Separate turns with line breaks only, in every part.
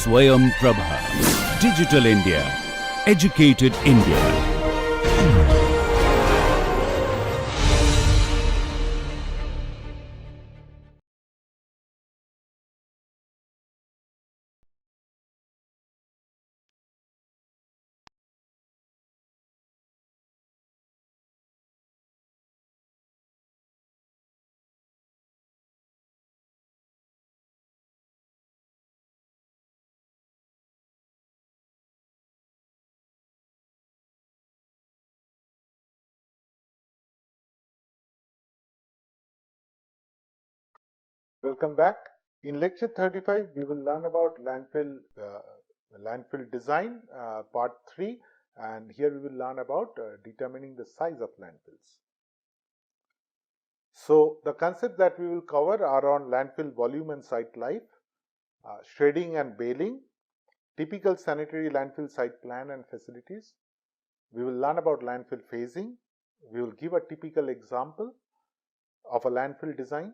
Swayam Prabha. Digital India. Educated India.
Welcome back. In lecture 35, we will learn about landfill design, part 3, and here we will learn about determining the size of landfills. So, the concepts that we will cover are on landfill volume and site life, shredding and baling, typical sanitary landfill site plan and facilities. We will learn about landfill phasing. We will give a typical example of a landfill design.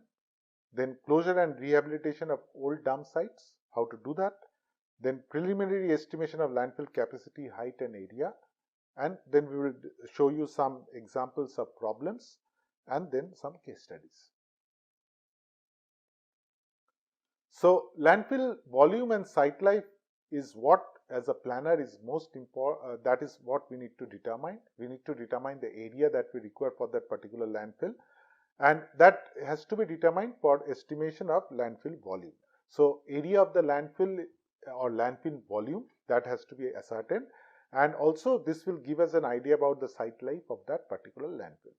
Then closure and rehabilitation of old dump sites, how to do that. Then preliminary estimation of landfill capacity, height and area. And then we will show you some examples of problems and then some case studies. So landfill volume and site life is what as a planner is most important, that is what we need to determine. We need to determine the area that we require for that particular landfill. And that has to be determined for estimation of landfill volume. So area of the landfill or landfill volume, that has to be ascertained, and also this will give us an idea about the site life of that particular landfill.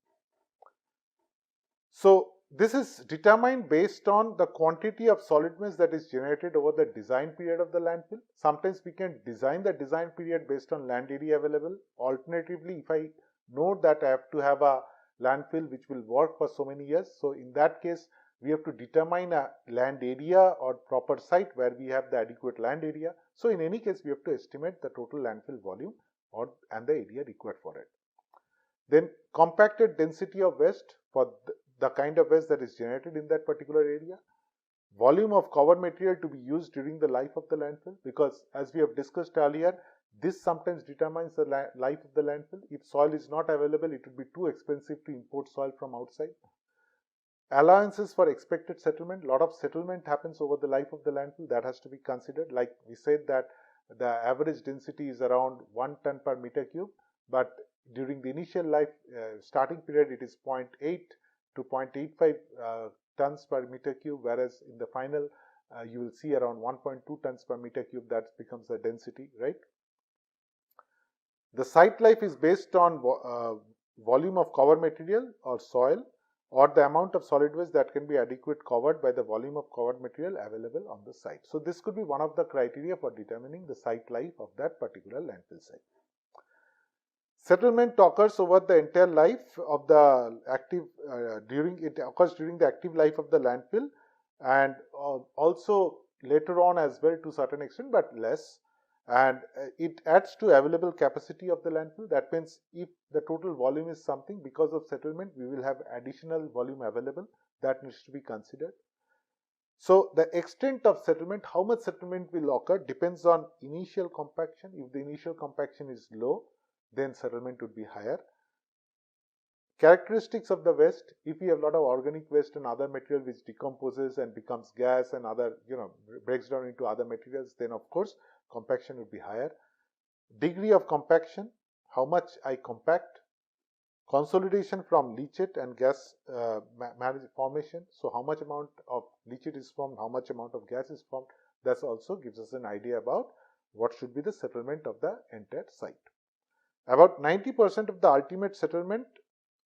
So this is determined based on the quantity of solid waste that is generated over the design period of the landfill. Sometimes we can design the design period based on land area available. Alternatively, if I know that I have to have a landfill which will work for so many years, so in that case we have to determine a land area or proper site where we have the adequate land area. So in any case we have to estimate the total landfill volume and the area required for it. Then compacted density of waste for the kind of waste that is generated in that particular area. Volume of cover material to be used during the life of the landfill, because as we have discussed earlier, this sometimes determines the life of the landfill. If soil is not available, it would be too expensive to import soil from outside. Allowances for expected settlement. A lot of settlement happens over the life of the landfill, that has to be considered. Like we said that the average density is around 1 ton per meter cube, but during the initial life starting period it is 0.8 to 0.85 tons per meter cube, whereas in the final you will see around 1.2 tons per meter cube. That becomes the density, right? The site life is based on volume of cover material or soil, or the amount of solid waste that can be adequate covered by the volume of covered material available on the site. So this could be one of the criteria for determining the site life of that particular landfill site. Settlement occurs over the entire life of the active occurs during the active life of the landfill, and also later on as well to certain extent, but less. And it adds to available capacity of the landfill. That means if the total volume is something, because of settlement we will have additional volume available, that needs to be considered. So the extent of settlement, how much settlement will occur, depends on initial compaction. If the initial compaction is low, then settlement would be higher. Characteristics of the waste: if we have a lot of organic waste and other material which decomposes and becomes gas and other, breaks down into other materials, then of course compaction would be higher. Degree of compaction, how much I compact. Consolidation from leachate and gas formation, so how much amount of leachate is formed, how much amount of gas is formed, that also gives us an idea about what should be the settlement of the entire site. About 90% of the ultimate settlement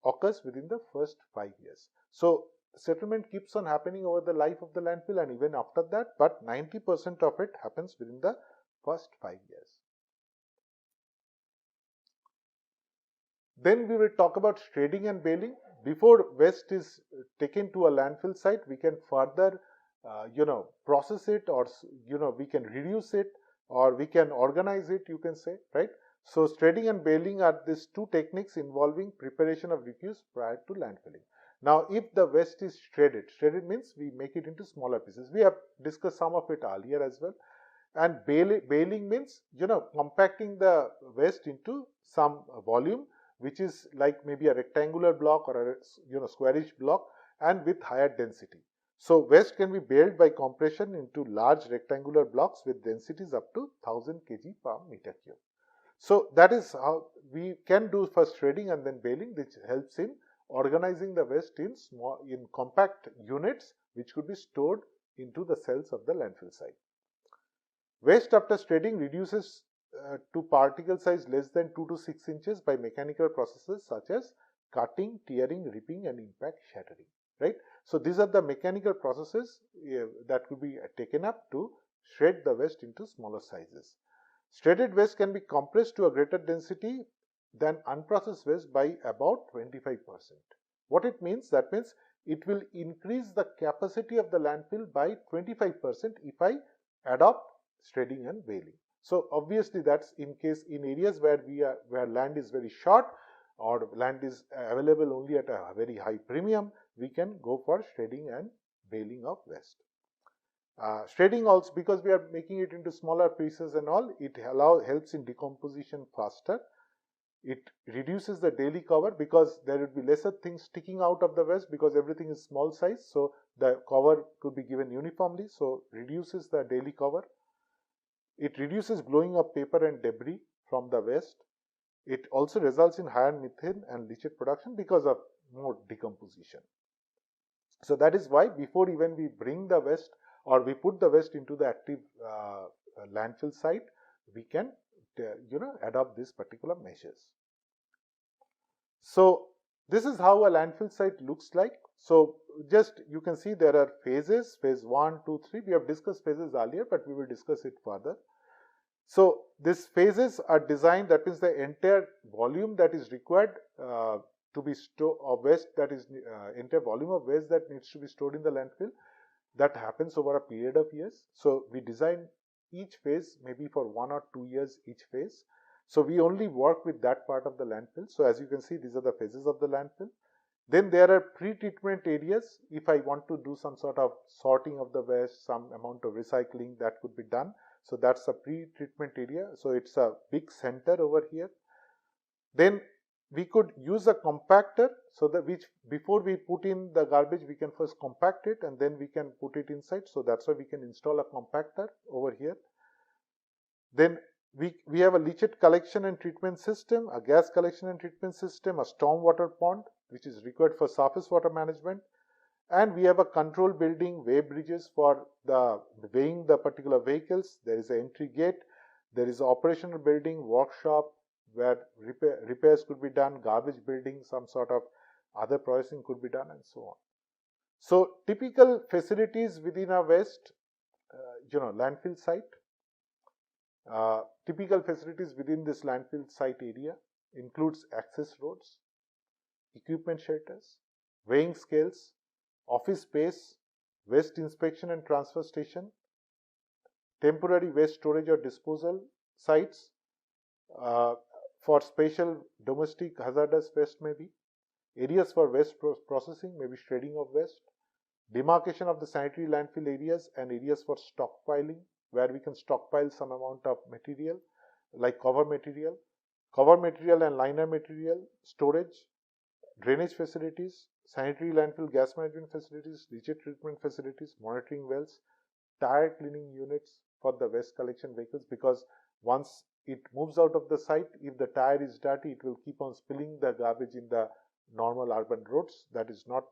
occurs within the first 5 years. So settlement keeps on happening over the life of the landfill and even after that, but 90% of it happens within the first 5 years. Then we will talk about shredding and baling. Before waste is taken to a landfill site, we can further process it, or we can reduce it, or we can organize it, you can say, right? So shredding and baling are these two techniques involving preparation of refuse prior to landfilling. Now if the waste is shredded means we make it into smaller pieces. We have discussed some of it earlier as well. And baling means, compacting the waste into some volume, which is like maybe a rectangular block or a squarish block, and with higher density. So waste can be baled by compression into large rectangular blocks with densities up to 1000 kg per meter cube. So that is how we can do first shredding and then baling, which helps in organizing the waste in compact units, which could be stored into the cells of the landfill site. Waste after shredding reduces to particle size less than 2 to 6 inches by mechanical processes such as cutting, tearing, ripping, and impact shattering. Right. So these are the mechanical processes that could be taken up to shred the waste into smaller sizes. Shredded waste can be compressed to a greater density than unprocessed waste by about 25%. What it means? That means it will increase the capacity of the landfill by 25% if I adopt shredding and baling. So obviously that's in areas where land is very short or land is available only at a very high premium, we can go for shredding and baling of waste. Shredding also, because we are making it into smaller pieces and all, it helps in decomposition faster. It reduces the daily cover because there would be lesser things sticking out of the waste because everything is small size. So the cover could be given uniformly. So reduces the daily cover. It reduces blowing of paper and debris from the waste. It also results in higher methane and leachate production because of more decomposition. So that is why before even we bring the waste or we put the waste into the active landfill site, we can adopt these particular measures. So this is how a landfill site looks like. So just you can see there are phases, phase 1, 2, 3. We have discussed phases earlier, but we will discuss it further. So these phases are designed, that is the entire volume that is required to be stored, or waste that is entire volume of waste that needs to be stored in the landfill. That happens over a period of years. So we design each phase maybe for 1 or 2 years each phase. So we only work with that part of the landfill. So as you can see, these are the phases of the landfill. Then there are pre-treatment areas. If I want to do some sort of sorting of the waste, some amount of recycling, that could be done. So that's a pre-treatment area. So it's a big center over here. Then we could use a compactor, so that which before we put in the garbage, we can first compact it and then we can put it inside. So that's why we can install a compactor over here. Then we have a leachate collection and treatment system, a gas collection and treatment system, a stormwater pond, which is required for surface water management. And we have a control building, weigh bridges for the weighing the particular vehicles. There is an entry gate. There is an operational building, workshop, where repairs could be done, garbage building, some sort of other processing could be done, and so on. So typical facilities within a waste, landfill site. Typical facilities within this landfill site area includes access roads, equipment shelters, weighing scales, office space, waste inspection and transfer station, temporary waste storage or disposal sites, for special domestic hazardous waste maybe, areas for waste processing, maybe shredding of waste, demarcation of the sanitary landfill areas and areas for stockpiling, where we can stockpile some amount of material like cover material and liner material, storage, drainage facilities, sanitary landfill gas management facilities, leachate treatment facilities, monitoring wells, tire cleaning units for the waste collection vehicles, because once it moves out of the site, if the tire is dirty, it will keep on spilling the garbage in the normal urban roads. That is not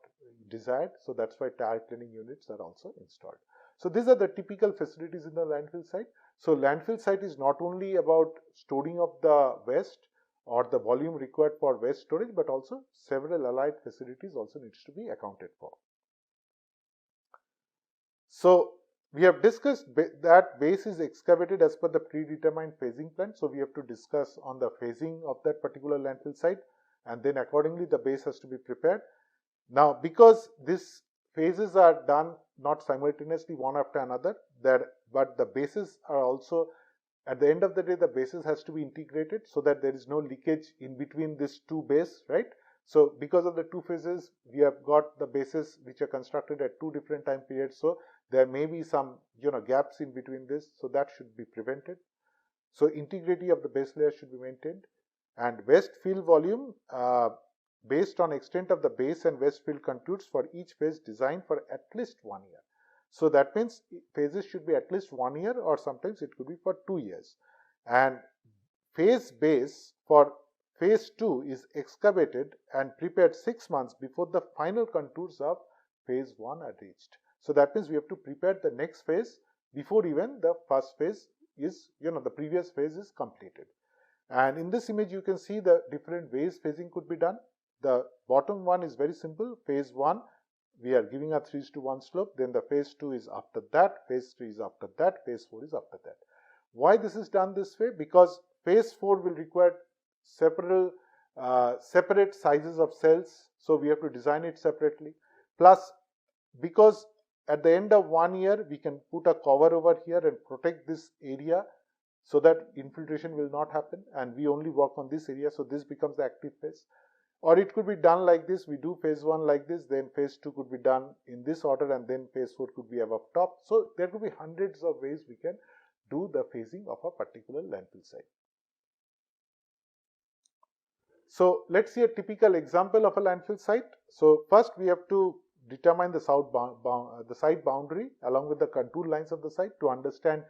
desired. So that's why tire cleaning units are also installed. So these are the typical facilities in the landfill site. So landfill site is not only about storing of the waste or the volume required for waste storage, but also several allied facilities also needs to be accounted for. So we have discussed that base is excavated as per the predetermined phasing plan. So we have to discuss on the phasing of that particular landfill site, and then accordingly the base has to be prepared. Now, because these phases are done not simultaneously one after another, but the bases are also, at the end of the day, the bases has to be integrated so that there is no leakage in between these two bases, right? So because of the two phases, we have got the bases which are constructed at two different time periods. So there may be some gaps in between this. So that should be prevented. So integrity of the base layer should be maintained. And west fill volume based on extent of the base and west fill contours for each phase designed for at least 1 year. So that means phases should be at least 1 year, or sometimes it could be for 2 years. And phase base for phase 2 is excavated and prepared 6 months before the final contours of phase 1 are reached. So that means we have to prepare the next phase before even the first phase is, the previous phase is completed. And in this image, you can see the different ways phasing could be done. The bottom one is very simple. Phase 1, we are giving a 3:1 slope. Then the phase 2 is after that. Phase 3 is after that. Phase 4 is after that. Why this is done this way? Because phase 4 will require separate sizes of cells. So we have to design it separately. Plus, because at the end of 1 year, we can put a cover over here and protect this area so that infiltration will not happen, and we only work on this area. So this becomes the active phase. Or it could be done like this. We do phase 1 like this, then phase 2 could be done in this order, and then phase 4 could be above top. So there could be hundreds of ways we can do the phasing of a particular landfill site. So let's see a typical example of a landfill site. So first we have to determine the site boundary along with the contour lines of the site to understand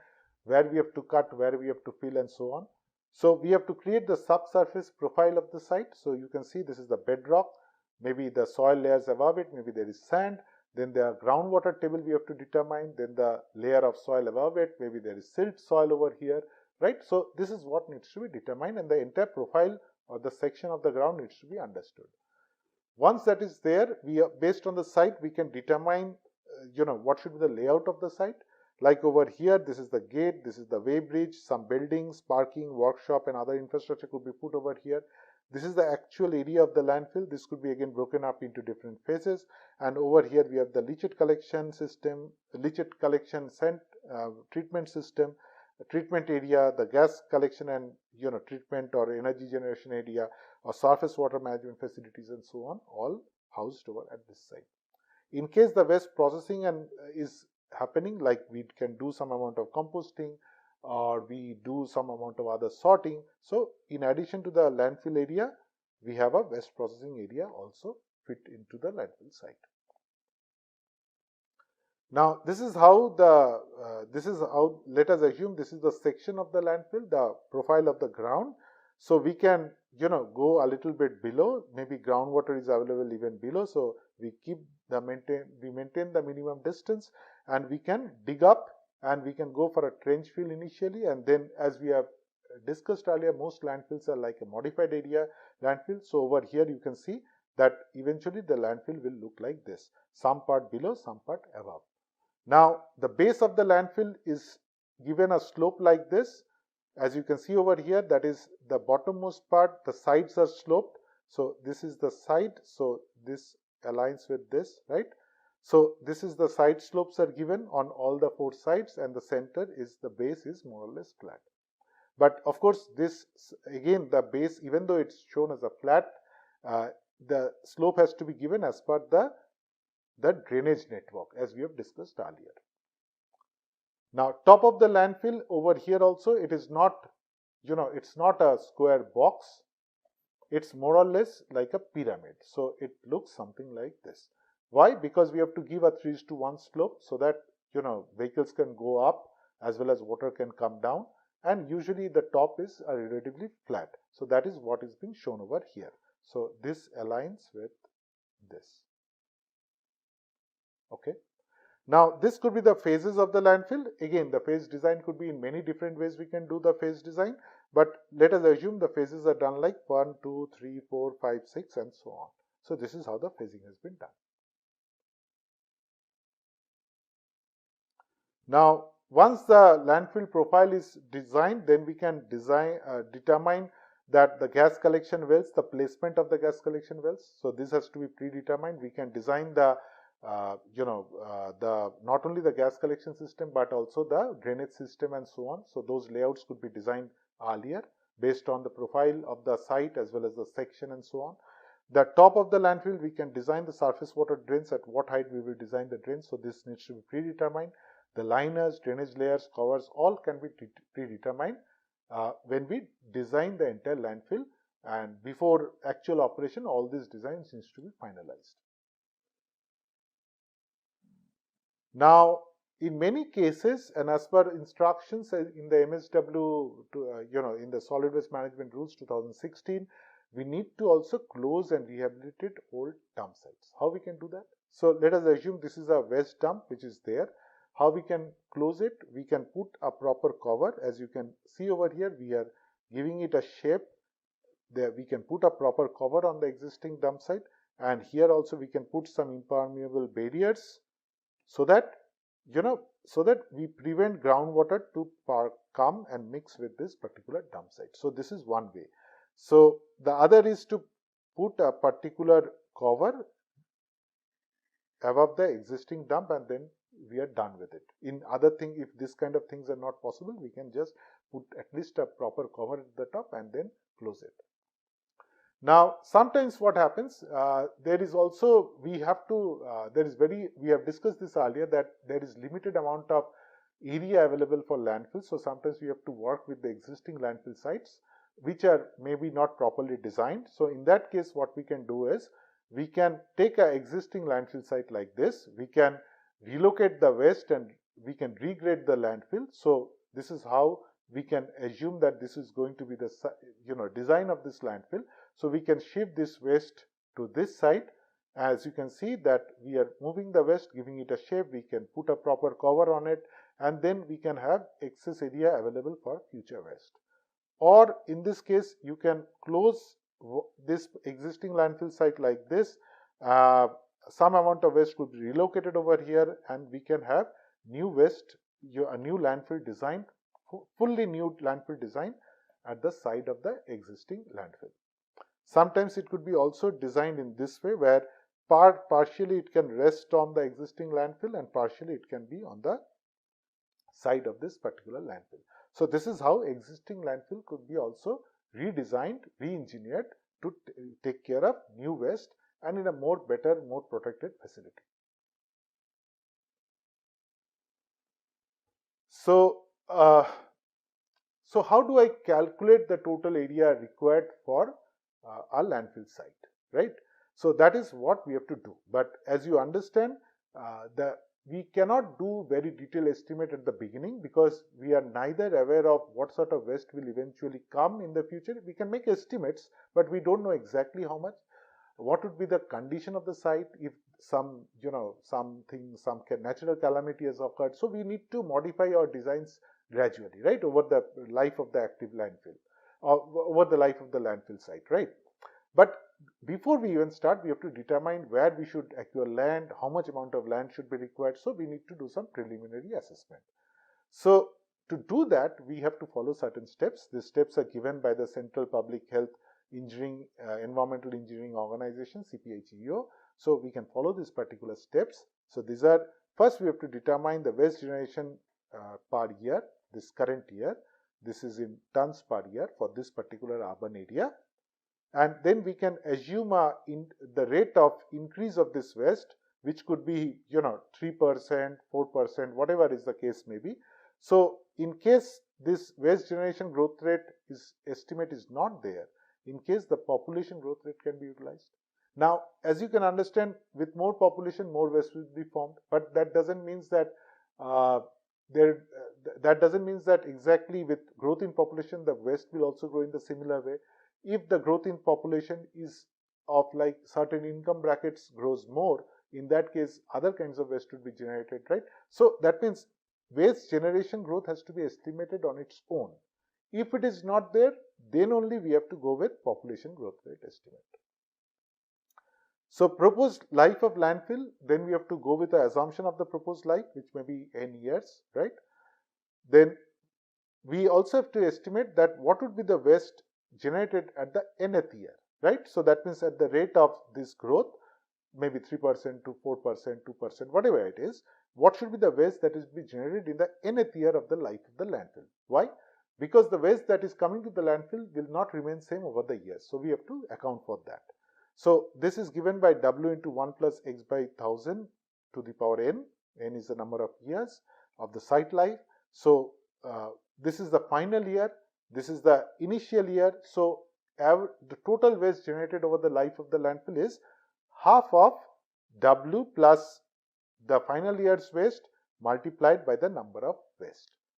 where we have to cut, where we have to fill, and so on. So we have to create the subsurface profile of the site. So you can see this is the bedrock, maybe the soil layers above it, maybe there is sand, then the groundwater table we have to determine, then the layer of soil above it, maybe there is silt soil over here, right? So this is what needs to be determined, and the entire profile or the section of the ground needs to be understood. Once that is there, based on the site, we can determine what should be the layout of the site. Like over here, this is the gate, this is the weighbridge, some buildings, parking, workshop, and other infrastructure could be put over here. This is the actual area of the landfill. This could be again broken up into different phases. And over here, we have the leachate collection system, treatment system, treatment area, the gas collection and treatment or energy generation area, or surface water management facilities, and so on, all housed over at this site. In case the waste processing is happening, like we can do some amount of composting, or we do some amount of other sorting. So in addition to the landfill area, we have a waste processing area also fit into the landfill site. Now this is how let us assume this is the section of the landfill, the profile of the ground. So we can go a little bit below, maybe groundwater is available even below. So we maintain the minimum distance, and we can dig up, and we can go for a trench fill initially, and then, as we have discussed earlier, most landfills are like a modified area landfill. So over here you can see that eventually the landfill will look like this, some part below, some part above. Now the base of the landfill is given a slope like this. As you can see over here, that is the bottommost part, the sides are sloped. So this is the side, so this aligns with this, right? So this is the side slopes are given on all the 4 sides, and the center is the base is more or less flat. But of course, this again, the base, even though it's shown as a flat, the slope has to be given as per the drainage network, as we have discussed earlier. Now, top of the landfill over here also, it is not, it's not a square box. It's more or less like a pyramid. So it looks something like this. Why? Because we have to give a 3:1 slope so that, vehicles can go up as well as water can come down. And usually the top is relatively flat. So that is what is being shown over here. So this aligns with this. Okay. Now, this could be the phases of the landfill. Again, the phase design could be in many different ways we can do the phase design. But let us assume the phases are done like 1, 2, 3, 4, 5, 6, and so on. So this is how the phasing has been done. Now, once the landfill profile is designed, then we can determine that the gas collection wells, the placement of the gas collection wells. So this has to be predetermined. We can design the not only the gas collection system, but also the drainage system and so on. So those layouts could be designed earlier based on the profile of the site as well as the section and so on. The top of the landfill, we can design the surface water drains, at what height we will design the drains. So this needs to be predetermined. The liners, drainage layers, covers, all can be predetermined when we design the entire landfill, and before actual operation all these designs needs to be finalized. Now, in many cases, and as per instructions in the MSW, in the Solid Waste Management Rules 2016, we need to also close and rehabilitate old dump sites. How we can do that? So let us assume this is a waste dump which is there. How we can close it? We can put a proper cover. As you can see over here, we are giving it a shape. There we can put a proper cover on the existing dump site, and here also we can put some impermeable barriers, so that we prevent groundwater to come and mix with this particular dump site. So this is one way. So the other is to put a particular cover above the existing dump, and then we are done with it. In other thing, if this kind of things are not possible, we can just put at least a proper cover at the top and then close it. Now, sometimes what happens, there is also, we have discussed this earlier, that there is limited amount of area available for landfill. So sometimes we have to work with the existing landfill sites, which are maybe not properly designed. So in that case, what we can do is, we can take an existing landfill site like this, we can relocate the waste and we can regrade the landfill. So this is how we can assume that this is going to be the design of this landfill. So we can shift this waste to this site. As you can see that we are moving the waste, giving it a shape, we can put a proper cover on it, and then we can have excess area available for future waste. Or in this case, you can close this existing landfill site like this. Some amount of waste could be relocated over here, and we can have new waste, a new landfill design, fully new landfill design at the side of the existing landfill. Sometimes it could be also designed in this way, where partially it can rest on the existing landfill and partially it can be on the side of this particular landfill. So this is how existing landfill could be also redesigned, re-engineered to take care of new waste and in a more protected facility. So how do I calculate the total area required for a landfill site, right? So that is what we have to do. But as you understand, we cannot do very detailed estimate at the beginning, because we are neither aware of what sort of waste will eventually come in the future. We can make estimates, but we don't know exactly how much. What would be the condition of the site if some natural calamity has occurred? So we need to modify our designs gradually, right, over the life of the active landfill, or over the life of the landfill site, right? But before we even start, we have to determine where we should acquire land, how much amount of land should be required. So we need to do some preliminary assessment. So to do that, we have to follow certain steps. These steps are given by the Central Public Health Engineering, Environmental Engineering Organization, CPHEO. So we can follow these particular steps. So these are, first we have to determine the waste generation per year, this current year. This is in tons per year for this particular urban area. And then we can assume the rate of increase of this waste, which could be 3%, 4%, whatever is the case may be. So in case this waste generation growth rate estimate is not there, in case the population growth rate can be utilized. Now, as you can understand, with more population, more waste will be formed, but that doesn't mean that exactly with growth in population, the waste will also grow in the similar way. If the growth in population is of like certain income brackets grows more, in that case, other kinds of waste would be generated, right? So that means waste generation growth has to be estimated on its own. If it is not there, then only we have to go with population growth rate estimate. So proposed life of landfill, then we have to go with the assumption of the proposed life, which may be n years, right? Then we also have to estimate that what would be the waste generated at the nth year, right? So that means at the rate of this growth, maybe 3% to 4%, 2%, whatever it is, what should be the waste that is be generated in the nth year of the life of the landfill? Why? Because the waste that is coming to the landfill will not remain same over the years. So we have to account for that. So this is given by W into 1 plus X by 1000 to the power N. N is the number of years of the site life. So this is the final year. This is the initial year. So the total waste generated over the life of the landfill is half of W plus the final year's waste multiplied by the number of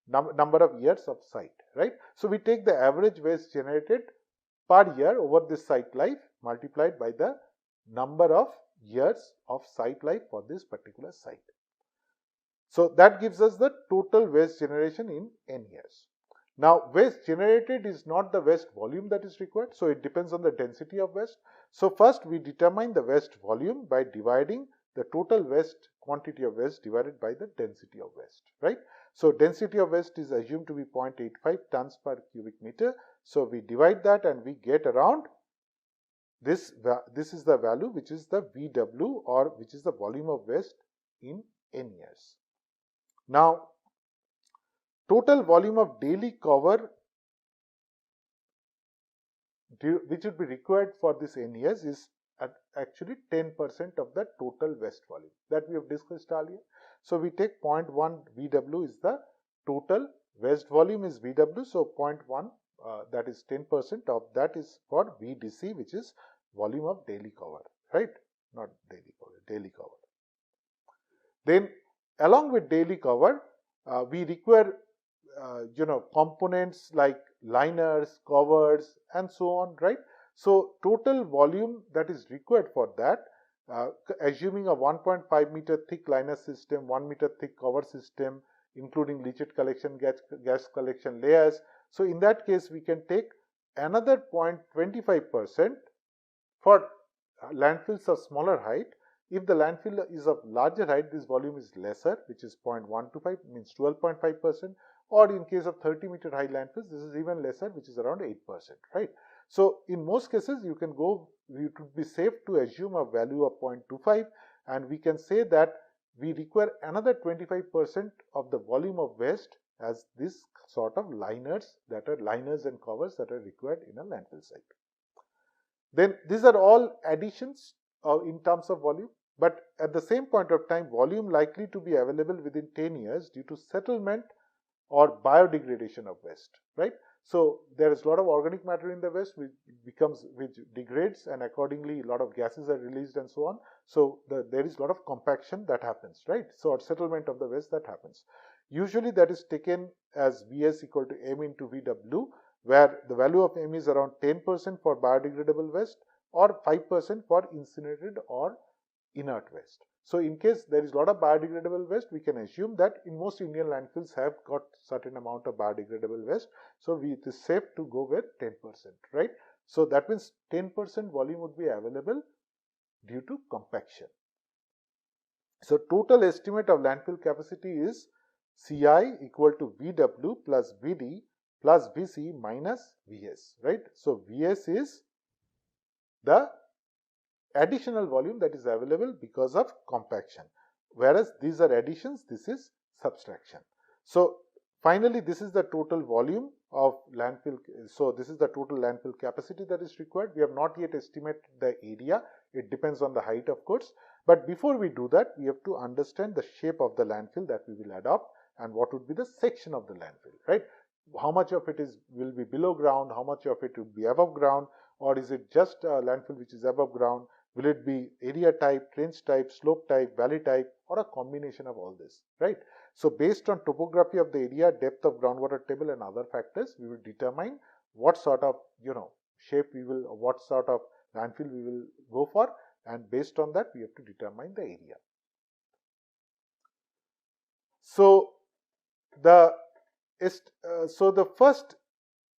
number of years of site, right? So we take the average waste generated per year over this site life multiplied by the number of years of site life for this particular site. So that gives us the total waste generation in N years. Now waste generated is not the waste volume that is required, so it depends on the density of waste. So first we determine the waste volume by dividing the total waste quantity of waste divided by the density of waste, right? So density of waste is assumed to be 0.85 tons per cubic meter. So we divide that and we get around this is the value which is the VW, or which is the volume of waste in N years. Now total volume of daily cover which would be required for this N years is actually 10% of the total waste volume that we have discussed earlier. So we take 0.1 VW is the total waste volume is VW. So 0.1 that is 10% of that is for VDC, which is volume of daily cover, right? Not daily cover, daily cover. Then along with daily cover, we require components like liners, covers, and so on, right? So total volume that is required for that, assuming a 1.5 meter thick liner system, 1 meter thick cover system, including leachate collection, gas collection layers. So in that case, we can take another 0.25% for landfills of smaller height. If the landfill is of larger height, this volume is lesser, which is 0.125, means 12.5%. Or in case of 30-meter high landfills, this is even lesser, which is around 8%, right? So in most cases, it would be safe to assume a value of 0.25, and we can say that we require another 25% of the volume of waste as this sort of liners and covers that are required in a landfill site. Then these are all additions in terms of volume, but at the same point of time, volume likely to be available within 10 years due to settlement or biodegradation of waste, right? So there is a lot of organic matter in the waste which degrades, and accordingly a lot of gases are released and so on. So there is a lot of compaction that happens, right? So or settlement of the waste that happens. Usually that is taken as Vs equal to M into Vw, where the value of M is around 10% for biodegradable waste or 5% for incinerated or inert waste. So in case there is a lot of biodegradable waste, we can assume that in most Indian landfills have got certain amount of biodegradable waste. So it is safe to go with 10%, right? So that means 10% volume would be available due to compaction. So total estimate of landfill capacity is CI equal to VW plus VD plus VC minus VS, right? So VS is the additional volume that is available because of compaction, whereas these are additions, this is subtraction. So finally, this is the total volume of landfill. So this is the total landfill capacity that is required. We have not yet estimated the area. It depends on the height, of course. But before we do that, we have to understand the shape of the landfill that we will adopt and what would be the section of the landfill, right? How much of it will be below ground, how much of it will be above ground, or is it just a landfill which is above ground? Will it be area type, trench type, slope type, valley type, or a combination of all this, right? So based on topography of the area, depth of groundwater table and other factors, we will determine what sort of, shape what sort of landfill we will go for, and based on that, we have to determine the area. So the first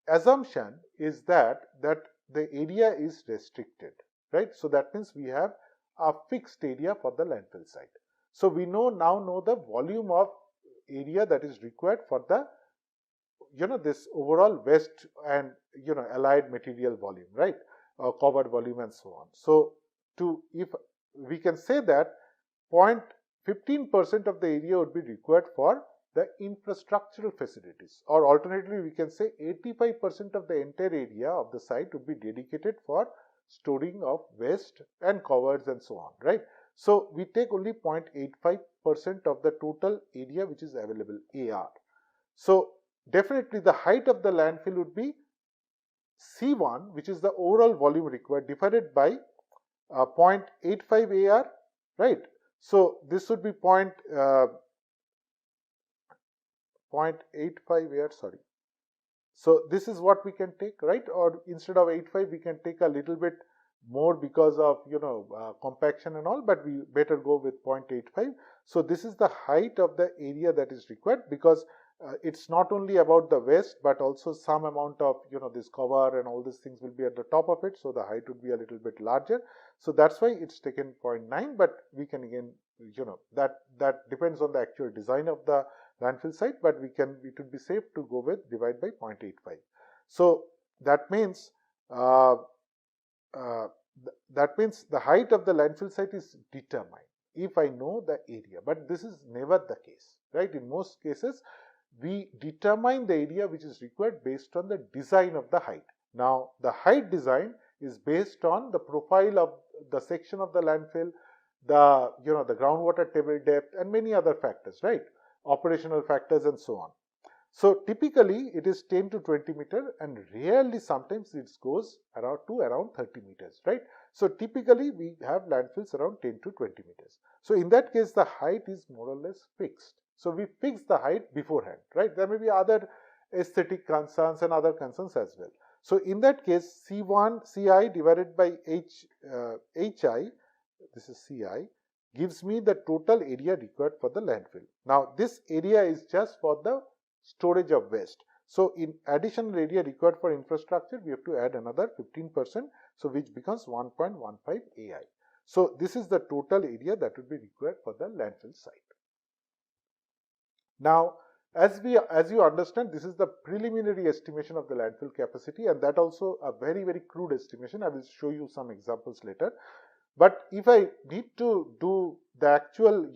assumption is that the area is restricted, right? So that means we have a fixed area for the landfill site. So we now know the volume of area that is required for the this overall waste and allied material volume, right? Covered volume and so on. So if we can say that 0.15% of the area would be required for the infrastructural facilities, or alternatively we can say 85% of the entire area of the site would be dedicated for storing of waste and covers and so on, right? So we take only 0.85% of the total area which is available, AR. So definitely the height of the landfill would be C1, which is the overall volume required, divided by 0.85 AR, right? So this would be 0.85 AR, sorry. So this is what we can take, right? Or instead of 85, we can take a little bit more because of, compaction and all, but we better go with 0.85. So this is the height of the area that is required, because it's not only about the waste, but also some amount of, this cover and all these things will be at the top of it. So the height would be a little bit larger. So that's why it's taken 0.9, but we can again, that depends on the actual design of the landfill site, but it would be safe to go with divide by 0.85. So that means the height of the landfill site is determined if I know the area, but this is never the case, right? In most cases, we determine the area which is required based on the design of the height. Now, the height design is based on the profile of the section of the landfill, the groundwater table depth, and many other factors, right? Operational factors and so on. So typically it is 10 to 20 meter, and rarely sometimes it goes around 30 meters, right? So typically we have landfills around 10 to 20 meters. So in that case, the height is more or less fixed. So we fix the height beforehand, right? There may be other aesthetic concerns and other concerns as well. So in that case, C1 Ci divided by Hi, this is Ci, gives me the total area required for the landfill. Now this area is just for the storage of waste. So in additional area required for infrastructure, we have to add another 15%, so which becomes 1.15 Ai. So this is the total area that would be required for the landfill site. Now, as you understand, this is the preliminary estimation of the landfill capacity, and that also a very, very crude estimation. I will show you some examples later. But if I need to do the actual,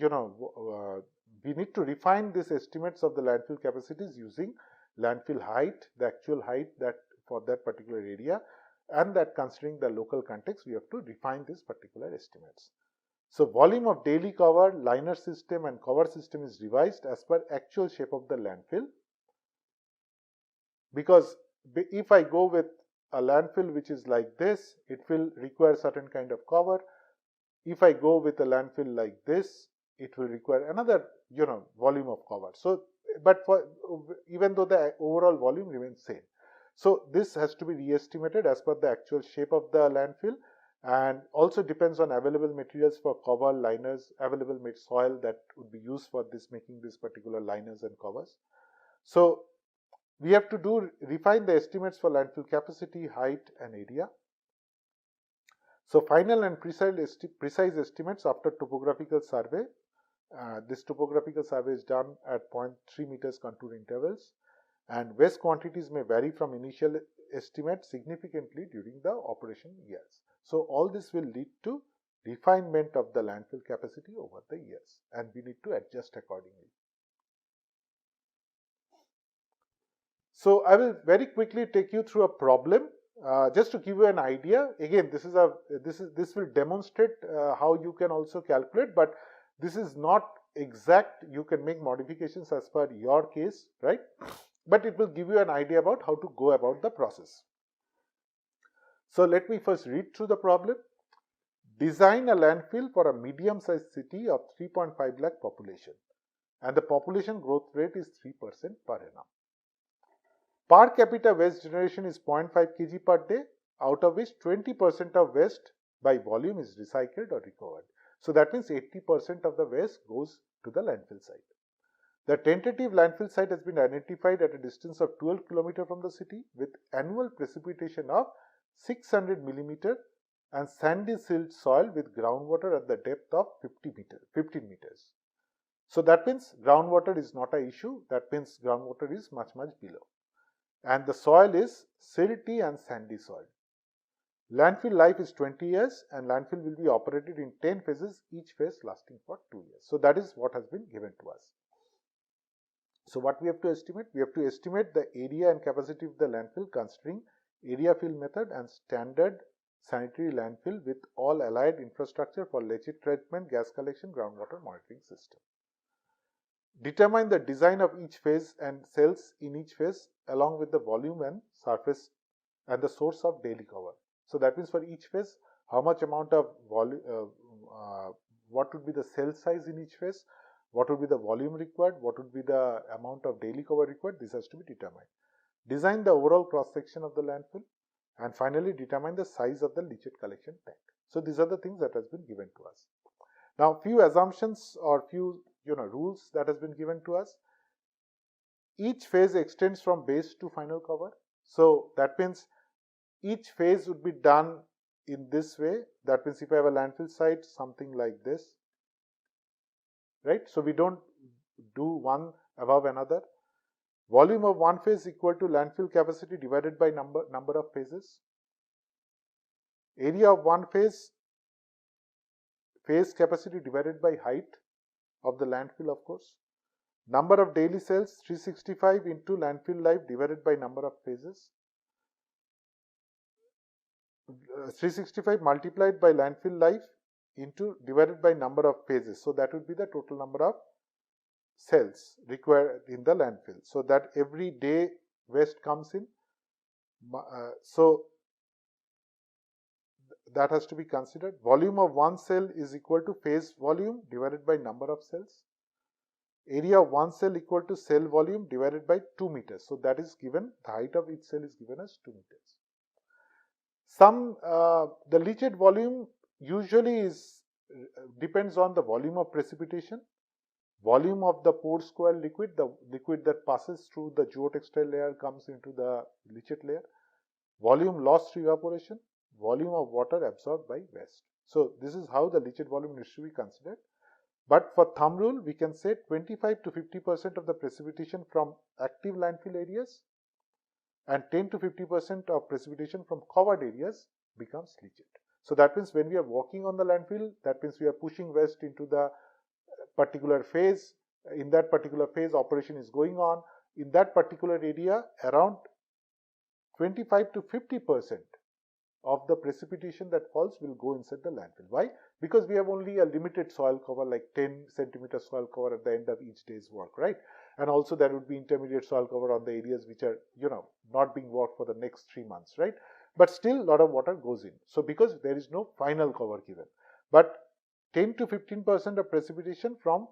we need to refine these estimates of the landfill capacities using landfill height, the actual height that for that particular area, and that considering the local context, we have to refine these particular estimates. So volume of daily cover, liner system and cover system is revised as per actual shape of the landfill. Because if I go with a landfill which is like this, it will require certain kind of cover. If I go with a landfill like this, it will require another, volume of cover. So, but even though the overall volume remains same. So this has to be re-estimated as per the actual shape of the landfill, and also depends on available materials for cover, liners, available soil that would be used for making this particular liners and covers. So we have to refine the estimates for landfill capacity, height and area. So final and precise estimates after topographical survey. This topographical survey is done at 0.3 meters contour intervals, and waste quantities may vary from initial estimate significantly during the operation years. So all this will lead to refinement of the landfill capacity over the years, and we need to adjust accordingly. So I will very quickly take you through a problem just to give you an idea. Again, this will demonstrate how you can also calculate, but this is not exact. You can make modifications as per your case, right? But it will give you an idea about how to go about the process. So let me first read through the problem. Design a landfill for a medium-sized city of 3.5 lakh population, and the population growth rate is 3% per annum. Per capita waste generation is 0.5 kg per day, out of which 20% of waste by volume is recycled or recovered. So that means 80% of the waste goes to the landfill site. The tentative landfill site has been identified at a distance of 12 km from the city with annual precipitation of 600 mm and sandy silt soil with groundwater at the depth of 15 meters. So that means groundwater is not an issue. That means groundwater is much below. And the soil is silty and sandy soil. Landfill life is 20 years and landfill will be operated in 10 phases, each phase lasting for 2 years. So that is what has been given to us. So what we have to estimate? We have to estimate the area and capacity of the landfill considering area fill method and standard sanitary landfill with all allied infrastructure for leachate treatment, gas collection, groundwater monitoring system. Determine the design of each phase and cells in each phase along with the volume and surface and the source of daily cover. So that means for each phase, how much amount of volume, what would be the cell size in each phase, what would be the volume required, what would be the amount of daily cover required, this has to be determined. Design the overall cross section of the landfill, and finally determine the size of the leachate collection tank. So these are the things that has been given to us. Now few assumptions or few rules that has been given to us. Each phase extends from base to final cover. So that means each phase would be done in this way. That means if I have a landfill site, something like this, right? So we don't do one above another. Volume of one phase equal to landfill capacity divided by number of phases. Area of one phase capacity divided by height of the landfill, of course. Number of daily cells 365 into landfill life divided by number of phases. 365 multiplied by landfill life into divided by number of phases. So that would be the total number of cells required in the landfill. So that every day waste comes in. So that has to be considered. Volume of one cell is equal to phase volume divided by number of cells. Area of one cell equal to cell volume divided by 2 meters. So that is given, the height of each cell is given as 2 meters. The leachate volume usually depends on the volume of precipitation, volume of the pore square liquid, the liquid that passes through the geotextile layer comes into the leachate layer, volume lost to evaporation, volume of water absorbed by waste. So this is how the leachate volume needs to be considered. But for thumb rule, we can say 25 to 50% of the precipitation from active landfill areas and 10 to 50% of precipitation from covered areas becomes leachate. So that means when we are walking on the landfill, that means we are pushing waste into the particular phase. In that particular phase, operation is going on. In that particular area, around 25 to 50% of the precipitation that falls will go inside the landfill. Why? Because we have only a limited soil cover, like 10 centimeter soil cover at the end of each day's work, right? And also there would be intermediate soil cover on the areas which are, not being worked for the next 3 months, right? But still a lot of water goes in. So because there is no final cover given, but 10 to 15% of precipitation from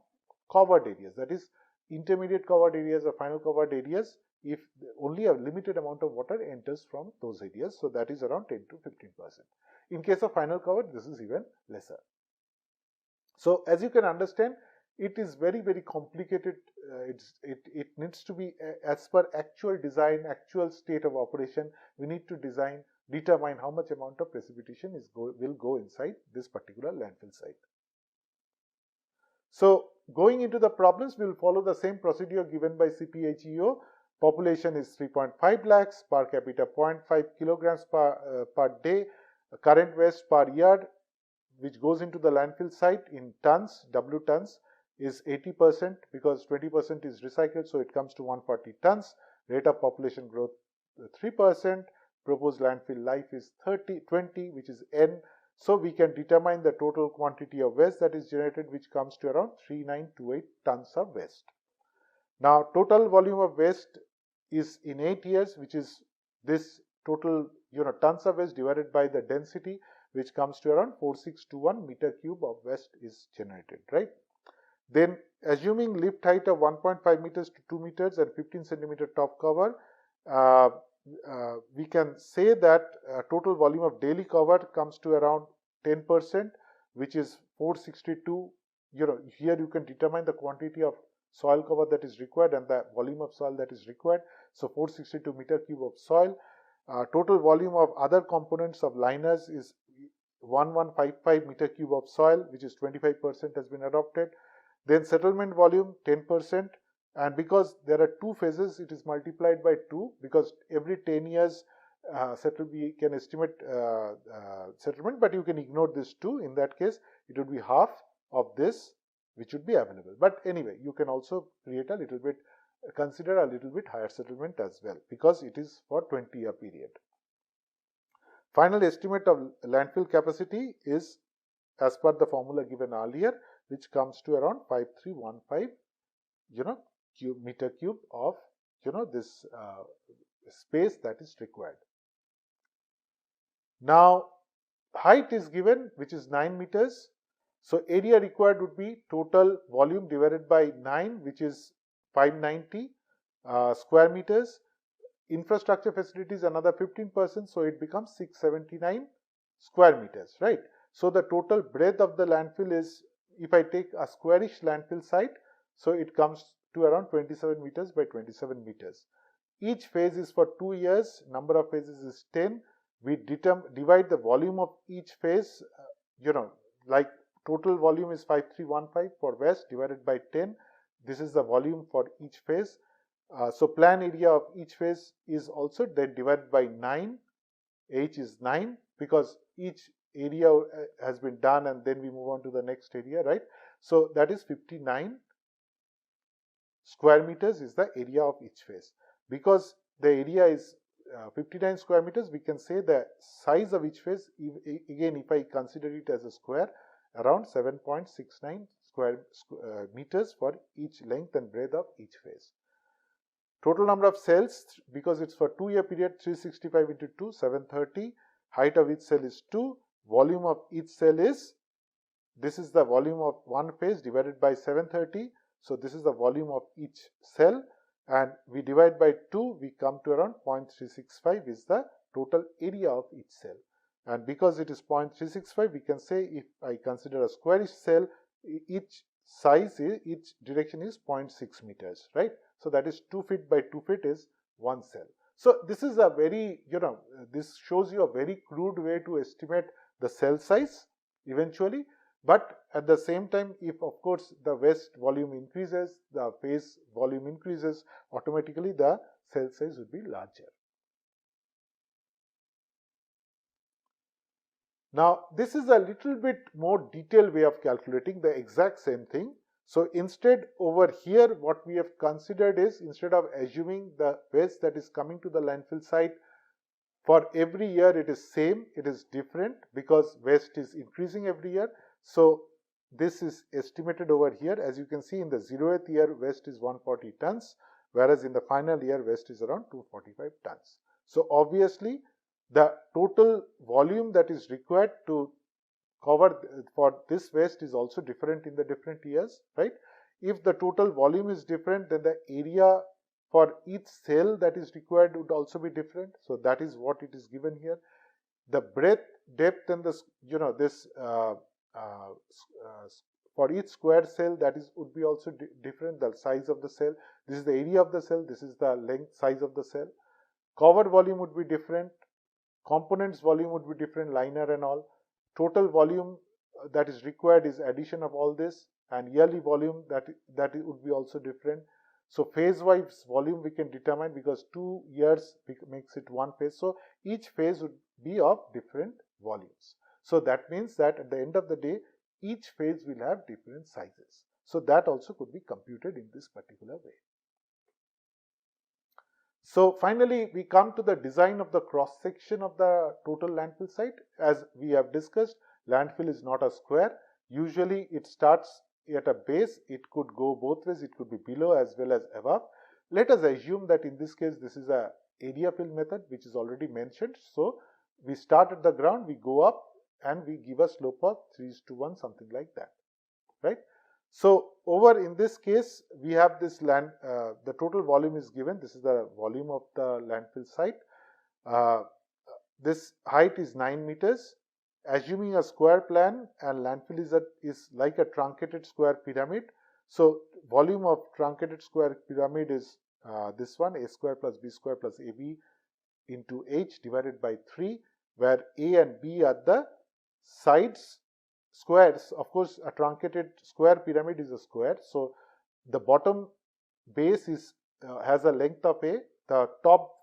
covered areas, that is intermediate covered areas or final covered areas, if only a limited amount of water enters from those areas. So that is around 10 to 15%. In case of final cover, this is even lesser. So as you can understand, it is very, very complicated. It needs to be as per actual design, actual state of operation. We need to determine how much amount of precipitation will go inside this particular landfill site. So going into the problems, we will follow the same procedure given by CPHEO. Population is 3.5 lakhs, per capita 0.5 kilograms per day. Current waste per yard which goes into the landfill site in tons, W tons, is 80% because 20% is recycled, so it comes to 140 tons. Rate of population growth 3%. Proposed landfill life is 20, which is N. So we can determine the total quantity of waste that is generated, which comes to around 3928 tons of waste. Now total volume of waste is in 8 years, which is this total tons of waste divided by the density, which comes to around 4621 meter cube of waste is generated, right? Then assuming lift height of 1.5 meters to 2 meters and 15 centimeter top cover, we can say that total volume of daily cover comes to around 10%, which is 462. Here you can determine the quantity of soil cover that is required and the volume of soil that is required. So 462 meter cube of soil. Total volume of other components of liners is 1155 meter cube of soil, which is 25% has been adopted. Then settlement volume 10%, and because there are 2 phases, it is multiplied by 2 because every 10 years we can estimate settlement, but you can ignore this 2. In that case, it would be half of this which would be available. But anyway, you can also consider a little bit higher settlement as well because it is for 20-year period. Final estimate of landfill capacity is as per the formula given earlier, which comes to around 5315 meter cube of this space that is required. Now height is given, which is 9 meters. So area required would be total volume divided by 9, which is 590 square meters. Infrastructure facilities another 15%, so it becomes 679 square meters, right? So the total breadth of the landfill is, if I take a squarish landfill site, so it comes to around 27 meters by 27 meters. Each phase is for 2 years, number of phases is 10. We divide the volume of each phase, like total volume is 5315 for west divided by 10. This is the volume for each phase. So plan area of each phase is also then divided by 9. H is 9 because each area has been done and then we move on to the next area, right? So that is 59 square meters is the area of each phase. Because the area is 59 square meters, we can say the size of each phase, again if I consider it as a square, around 7.69 square meters for each length and breadth of each phase. Total number of cells, because it's for 2 year period, 365 into 2, 730. Height of each cell is 2. Volume of each cell is, this is the volume of one phase divided by 730. So this is the volume of each cell, and we divide by 2, we come to around 0.365 is the total area of each cell. And because it is 0.365, we can say if I consider a squarish cell, each direction is 0.6 meters, right? So that is 2 feet by 2 feet is one cell. So this is a very, this shows you a very crude way to estimate the cell size eventually. But at the same time, if of course the waste volume increases, the phase volume increases, automatically the cell size would be larger. Now this is a little bit more detailed way of calculating the exact same thing. So instead over here what we have considered is, instead of assuming the waste that is coming to the landfill site for every year it is same, it is different because waste is increasing every year. So this is estimated over here. As you can see, in the 0th year waste is 140 tons, whereas in the final year waste is around 245 tons. So obviously the total volume that is required to cover for this waste is also different in the different years, right? If the total volume is different, then the area for each cell that is required would also be different. So that is what it is given here. The breadth, depth, and the for each square cell that is would be also different. The size of the cell. This is the area of the cell. This is the length size of the cell. Covered volume would be different. Components volume would be different, liner and all. Total volume that is required is addition of all this, and yearly volume that would be also different. So phase wise volume we can determine because 2 years makes it one phase. So each phase would be of different volumes. So that means that at the end of the day, each phase will have different sizes. So that also could be computed in this particular way. So finally, we come to the design of the cross section of the total landfill site. As we have discussed, landfill is not a square. Usually it starts at a base. It could go both ways. It could be below as well as above. Let us assume that in this case, this is a area fill method, which is already mentioned. So we start at the ground, we go up, and we give a slope of 3:1, something like that, right? So over in this case, we have this land, the total volume is given. This is the volume of the landfill site. This height is 9 meters. Assuming a square plan, and landfill is like a truncated square pyramid. So volume of truncated square pyramid is this one, a square plus b square plus ab into h divided by 3, where a and b are the sides squares. Of course, a truncated square pyramid is a square. So the bottom base is has a length of a, the top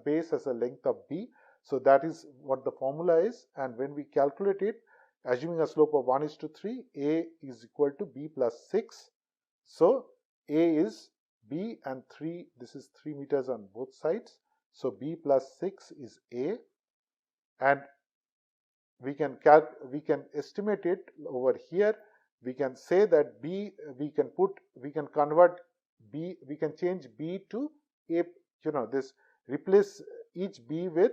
base has a length of b. So that is what the formula is. And when we calculate it, assuming a slope of 1:3, a is equal to b plus 6. So a is b and 3. This is 3 meters on both sides. So b plus 6 is a, and we can estimate it over here. We can say that B, we can convert B, we can change B to A, this, replace each B with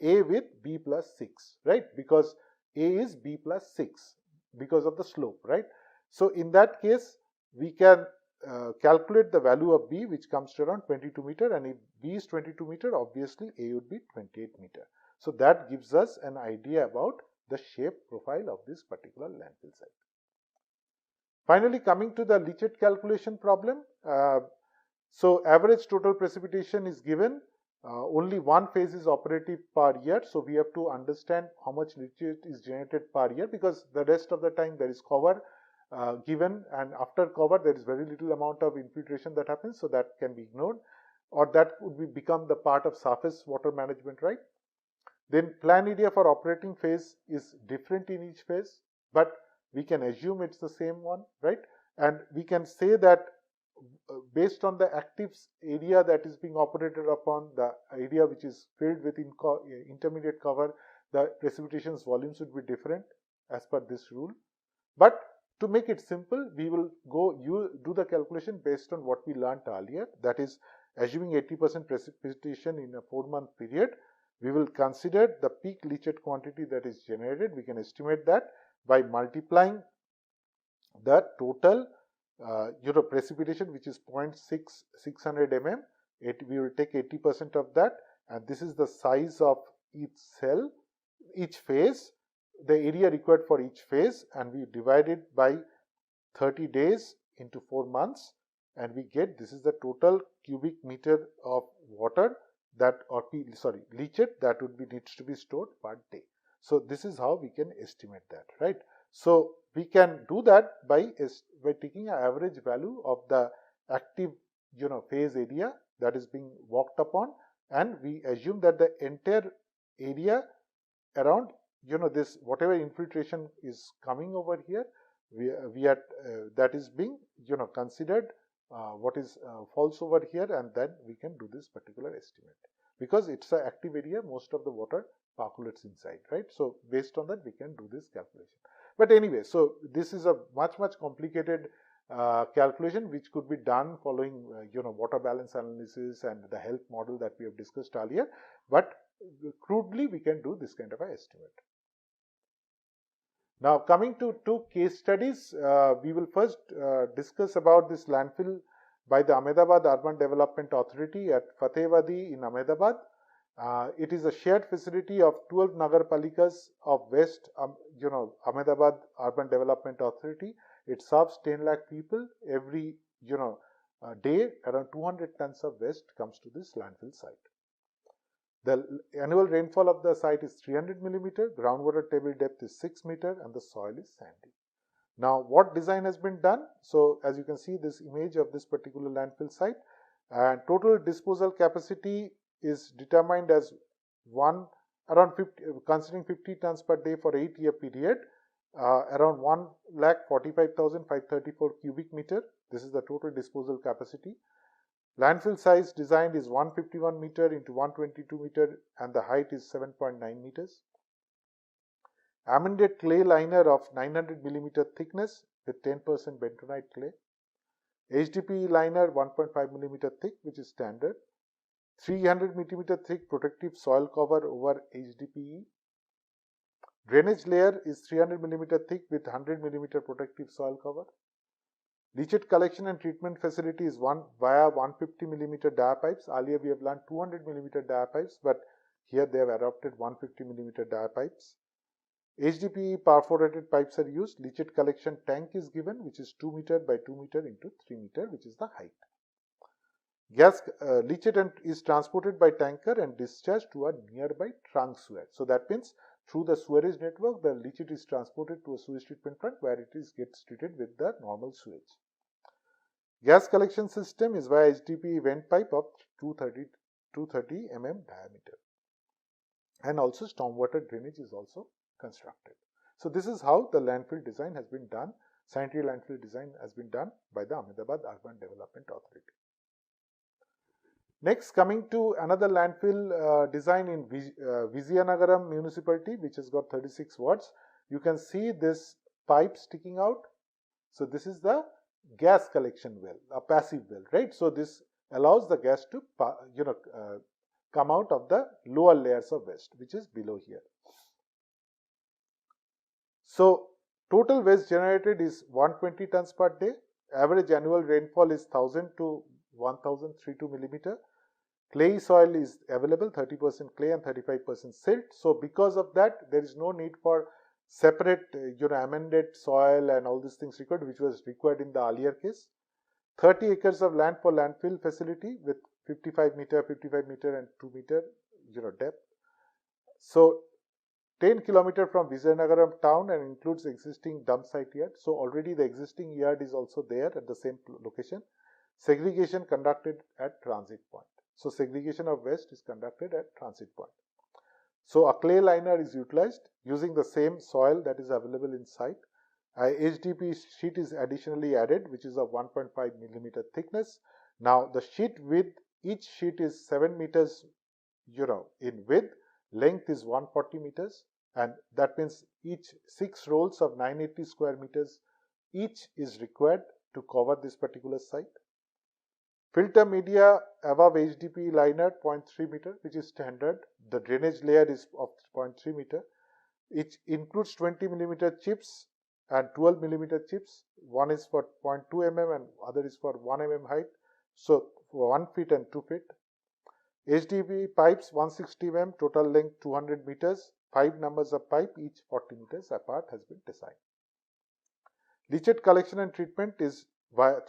A with B plus 6, right? Because A is B plus 6 because of the slope, right? So in that case, we can calculate the value of B, which comes to around 22 meter, and if B is 22 meter, obviously A would be 28 meter. So that gives us an idea about the shape profile of this particular landfill site. Finally, coming to the leachate calculation problem. So average total precipitation is given. Only one phase is operative per year. So we have to understand how much leachate is generated per year, because the rest of the time there is cover given, and after cover there is very little amount of infiltration that happens. So that can be ignored, or that would become the part of surface water management, right? Then plan area for operating phase is different in each phase, but we can assume it's the same one, right? And we can say that based on the active area that is being operated upon, the area which is filled with intermediate cover, the precipitation's volumes would be different as per this rule. But to make it simple, we will do the calculation based on what we learned earlier, that is, assuming 80% precipitation in a 4-month period. We will consider the peak leachate quantity that is generated. We can estimate that by multiplying the total precipitation, which is 0.600 mm. We will take 80% of that, and this is the size of each cell, each phase, the area required for each phase, and we divide it by 30 days into 4 months, and we get, this is the total cubic meter of water that, or leachate that needs to be stored per day. So this is how we can estimate that, right? So we can do that by taking an average value of the active phase area that is being worked upon, and we assume that the entire area around this, whatever infiltration is coming over here, we are that is being considered what is false over here, and then we can do this particular estimate, because it's an active area, most of the water percolates inside, right? So based on that we can do this calculation. But anyway, so this is a much complicated calculation which could be done following water balance analysis and the health model that we have discussed earlier, but crudely we can do this kind of an estimate. Now coming to 2 case studies, we will first discuss about this landfill by the Ahmedabad Urban Development Authority at Fatehwadi in Ahmedabad. It is a shared facility of 12 Nagar Palikas of West Ahmedabad Urban Development Authority. It serves 10 lakh people every day. Around 200 tons of waste comes to this landfill site. The annual rainfall of the site is 300 millimeter, groundwater table depth is 6 meter, and the soil is sandy. Now, what design has been done? So, as you can see this image of this particular landfill site, and total disposal capacity is determined as around 50, considering 50 tons per day for 8-year period, around 1,45,534 cubic meter. This is the total disposal capacity. Landfill size designed is 151 meter into 122 meter, and the height is 7.9 meters. Amended clay liner of 900 millimeter thickness with 10% bentonite clay. HDPE liner 1.5 millimeter thick, which is standard. 300 millimeter thick protective soil cover over HDPE. Drainage layer is 300 millimeter thick with 100 millimeter protective soil cover. Leachate collection and treatment facility is via 150 millimeter dia pipes. Earlier we have learned 200 millimeter dia pipes, but here they have adopted 150 millimeter dia pipes. HDPE perforated pipes are used. Leachate collection tank is given, which is 2 meter by 2 meter into 3 meter, which is the height. Leachate is transported by tanker and discharged to a nearby trunk sewer. So that means through the sewerage network, the leachate is transported to a sewage treatment plant where it gets treated with the normal sewage. Gas collection system is via HDPE vent pipe of 230 mm diameter. And also stormwater drainage is also constructed. So this is how the landfill design has been done. Sanitary landfill design has been done by the Ahmedabad Urban Development Authority. Next, coming to another landfill design in Vizianagaram municipality, which has got 36 wards. You can see this pipe sticking out. So this is the gas collection well, a passive well, right? So this allows the gas to come out of the lower layers of waste, which is below here. So total waste generated is 120 tons per day. Average annual rainfall is 1000 to 1032 millimeter. Clay soil is available, 30% clay and 35% silt. So because of that, there is no need for separate amended soil and all these things required, which was required in the earlier case. 30 acres of land for landfill facility with 55 meter and 2 meter depth. So 10 kilometer from Vizianagaram town and includes existing dump site yard. So already the existing yard is also there at the same location. Segregation conducted at transit point. So segregation of waste is conducted at transit point. So a clay liner is utilized using the same soil that is available in site. A HDP sheet is additionally added, which is of 1.5 millimeter thickness. Now the sheet width, each sheet is 7 meters in width. Length is 140 meters, and that means each 6 rolls of 980 square meters each is required to cover this particular site. Filter media above HDP liner 0.3 meter, which is standard. The drainage layer is of 0.3 meter. It includes 20 millimeter chips and 12 millimeter chips. One is for 0.2 mm and other is for 1 mm height. So for 1 feet and 2 feet. HDP pipes 160 mm, total length 200 meters. 5 numbers of pipe, each 40 meters apart, has been designed. Leachate collection and treatment is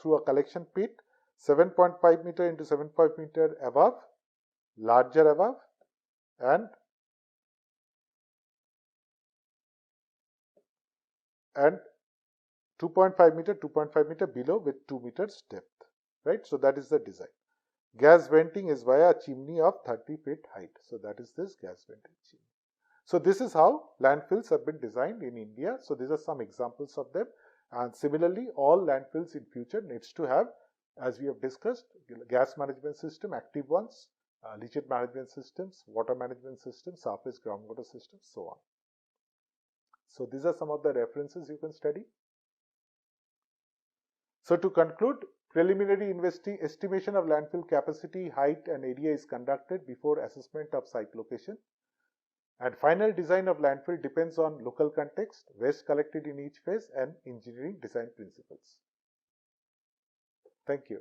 through a collection pit, 7.5 meter into 7.5 meter above, larger above, and 2.5 meter below with 2 meters depth, right? So that is the design. Gas venting is via a chimney of 30 feet height. So that is this gas venting chimney. So this is how landfills have been designed in India. So these are some examples of them. And similarly, all landfills in future needs to have, as we have discussed, gas management system, active ones, leachate management systems, water management systems, surface groundwater systems, so on. So these are some of the references you can study. So to conclude, preliminary estimation of landfill capacity, height and area is conducted before assessment of site location. And final design of landfill depends on local context, waste collected in each phase and engineering design principles. Thank you.